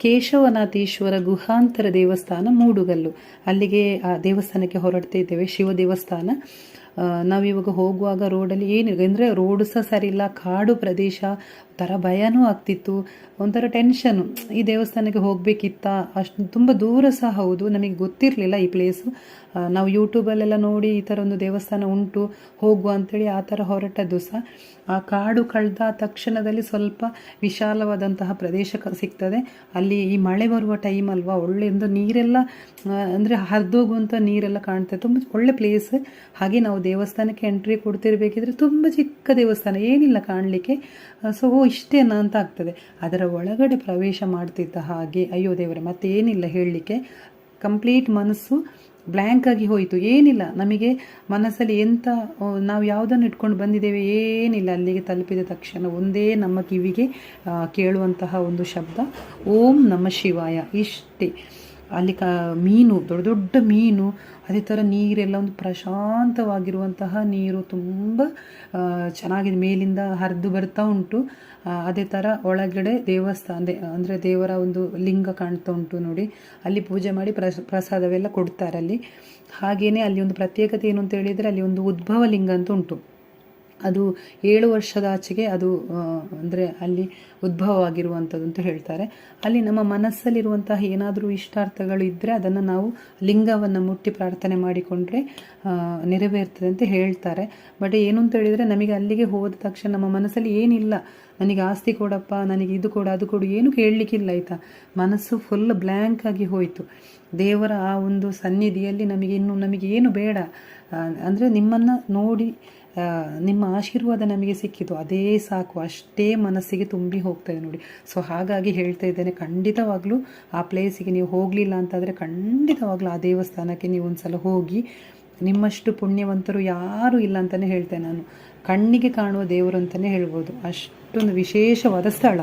ಕೇಶವನಾಥೇಶ್ವರ ಗುಹಾಂತರ ದೇವಸ್ಥಾನ ಮೂಡುಗಲ್ಲು. ಅಲ್ಲಿಗೆ ಆ ದೇವಸ್ಥಾನಕ್ಕೆ ಹೊರಡ್ತಾ ಇದ್ದೇವೆ. ಶಿವ ದೇವಸ್ಥಾನ. ನಾವಿವಾಗ ಹೋಗುವಾಗ ರೋಡಲ್ಲಿ ಏನಿಲ್ಲ ಅಂದರೆ ರೋಡು ಸಹ ಸರಿ ಇಲ್ಲ, ಕಾಡು ಪ್ರದೇಶ, ಒಂಥರ ಭಯನೂ ಆಗ್ತಿತ್ತು, ಒಂಥರ ಟೆನ್ಷನು. ಈ ದೇವಸ್ಥಾನಕ್ಕೆ ಹೋಗಬೇಕಿತ್ತಾ, ಅಷ್ಟು ತುಂಬ ದೂರ ಸಹ ಹೌದು, ನಮಗೆ ಗೊತ್ತಿರಲಿಲ್ಲ ಈ ಪ್ಲೇಸು. ನಾವು ಯೂಟ್ಯೂಬಲ್ಲೆಲ್ಲ ನೋಡಿ ಈ ಥರ ಒಂದು ದೇವಸ್ಥಾನ ಉಂಟು ಹೋಗುವ ಅಂಥೇಳಿ ಆ ಥರ ಹೊರಟದ್ದು ಸಹ. ಆ ಕಾಡು ಕಳೆದ ತಕ್ಷಣದಲ್ಲಿ ಸ್ವಲ್ಪ ವಿಶಾಲವಾದಂತಹ ಪ್ರದೇಶ ಸಿಗ್ತದೆ. ಅಲ್ಲಿ ಈ ಮಳೆ ಬರುವ ಟೈಮ್ ಅಲ್ವಾ, ಒಳ್ಳೆ ಒಂದು ನೀರೆಲ್ಲ ಅಂದರೆ ಹರಿದೋಗುವಂಥ ನೀರೆಲ್ಲ ಕಾಣ್ತದೆ, ತುಂಬ ಒಳ್ಳೆ ಪ್ಲೇಸ್. ಹಾಗೆ ನಾವು ದೇವಸ್ಥಾನಕ್ಕೆ ಎಂಟ್ರಿ ಕೊಡ್ತಿರ್ಬೇಕಿದ್ರೆ ತುಂಬ ಚಿಕ್ಕ ದೇವಸ್ಥಾನ, ಏನಿಲ್ಲ ಕಾಣಲಿಕ್ಕೆ. ಸೊ ಇಷ್ಟೇನಾ ಅಂತ ಆಗ್ತದೆ. ಅದರ ಒಳಗಡೆ ಪ್ರವೇಶ ಮಾಡ್ತಿದ್ದ ಹಾಗೆ ಅಯ್ಯೋ ದೇವರೇ, ಮತ್ತೆ ಏನಿಲ್ಲ ಹೇಳಲಿಕ್ಕೆ. ಕಂಪ್ಲೀಟ್ ಮನಸ್ಸು ಬ್ಲ್ಯಾಂಕ್ ಆಗಿ ಹೋಯಿತು. ಏನಿಲ್ಲ ನಮಗೆ ಮನಸ್ಸಲ್ಲಿ ಎಂಥ, ನಾವು ಯಾವುದನ್ನು ಇಟ್ಕೊಂಡು ಬಂದಿದ್ದೇವೆ ಏನಿಲ್ಲ. ಅಲ್ಲಿಗೆ ತಲುಪಿದ ತಕ್ಷಣ ಒಂದೇ ನಮ್ಮ ಕಿವಿಗೆ ಕೇಳುವಂತಹ ಒಂದು ಶಬ್ದ, ಓಂ ನಮಃ ಶಿವಾಯ, ಇಷ್ಟೇ. ಅಲ್ಲಿ ಮೀನು, ದೊಡ್ಡ ದೊಡ್ಡ ಮೀನು, ಅದೇ ಥರ ನೀರೆಲ್ಲ ಒಂದು ಪ್ರಶಾಂತವಾಗಿರುವಂತಹ ನೀರು, ತುಂಬ ಚೆನ್ನಾಗಿದೆ, ಮೇಲಿಂದ ಹರಿದು ಬರ್ತಾ ಉಂಟು. ಅದೇ ಥರ ಒಳಗಡೆ ದೇವಸ್ಥಾನ ಅಂದರೆ ದೇವರ ಒಂದು ಲಿಂಗ ಕಾಣ್ತಾ ಉಂಟು ನೋಡಿ. ಅಲ್ಲಿ ಪೂಜೆ ಮಾಡಿ ಪ್ರಸಾದವೆಲ್ಲ ಕೊಡ್ತಾರೆ ಅಲ್ಲಿ. ಹಾಗೆಯೇ ಅಲ್ಲಿ ಒಂದು ಪ್ರತ್ಯೇಕತೆ ಏನು ಅಂತ ಹೇಳಿದರೆ, ಅಲ್ಲಿ ಒಂದು ಉದ್ಭವ ಲಿಂಗ ಅಂತ ಉಂಟು. ಅದು 7 ವರ್ಷದ ಆಚೆಗೆ ಅದು ಅಂದರೆ ಅಲ್ಲಿ ಉದ್ಭವವಾಗಿರುವಂಥದ್ದು ಅಂತ ಹೇಳ್ತಾರೆ. ಅಲ್ಲಿ ನಮ್ಮ ಮನಸ್ಸಲ್ಲಿರುವಂತಹ ಏನಾದರೂ ಇಷ್ಟಾರ್ಥಗಳು ಇದ್ದರೆ ಅದನ್ನು ನಾವು ಲಿಂಗವನ್ನು ಮುಟ್ಟಿ ಪ್ರಾರ್ಥನೆ ಮಾಡಿಕೊಂಡ್ರೆ ನೆರವೇರ್ತದೆ ಅಂತ ಹೇಳ್ತಾರೆ. ಬಟ್ ಏನು ಅಂತ ಹೇಳಿದರೆ, ನಮಗೆ ಅಲ್ಲಿಗೆ ಹೋದ ತಕ್ಷಣ ನಮ್ಮ ಮನಸ್ಸಲ್ಲಿ ಏನಿಲ್ಲ, ನನಗೆ ಆಸ್ತಿ ಕೊಡಪ್ಪ, ನನಗೆ ಇದು ಕೊಡು ಅದು ಕೊಡು, ಏನು ಕೇಳಲಿಕ್ಕಿಲ್ಲ ಆಯಿತಾ. ಮನಸ್ಸು ಫುಲ್ ಬ್ಲ್ಯಾಂಕ್ ಆಗಿ ಹೋಯಿತು. ದೇವರ ಆ ಒಂದು ಸನ್ನಿಧಿಯಲ್ಲಿ ನಮಗೆ ಏನು ಬೇಡ, ಅಂದರೆ ನಿಮ್ಮನ್ನು ನೋಡಿ ನಿಮ್ಮ ಆಶೀರ್ವಾದ ನಮಗೆ ಸಿಕ್ಕಿತು, ಅದೇ ಸಾಕು, ಅಷ್ಟೇ ಮನಸ್ಸಿಗೆ ತುಂಬಿ ಹೋಗ್ತದೆ ನೋಡಿ. ಸೊ ಹಾಗಾಗಿ ಹೇಳ್ತಾ ಇದ್ದೇನೆ, ಖಂಡಿತವಾಗ್ಲೂ ಆ ಪ್ಲೇಸಿಗೆ ನೀವು ಹೋಗಲಿಲ್ಲ ಅಂತಾದರೆ ಖಂಡಿತವಾಗ್ಲೂ ಆ ದೇವಸ್ಥಾನಕ್ಕೆ ನೀವು ಒಂದು ಸಲ ಹೋಗಿ. ನಿಮ್ಮಷ್ಟು ಪುಣ್ಯವಂತರು ಯಾರೂ ಇಲ್ಲ ಅಂತಲೇ ಹೇಳ್ತೇನೆ ನಾನು. ಕಣ್ಣಿಗೆ ಕಾಣುವ ದೇವರು ಅಂತಲೇ ಹೇಳ್ಬೋದು, ಅಷ್ಟೊಂದು ವಿಶೇಷವಾದ ಸ್ಥಳ.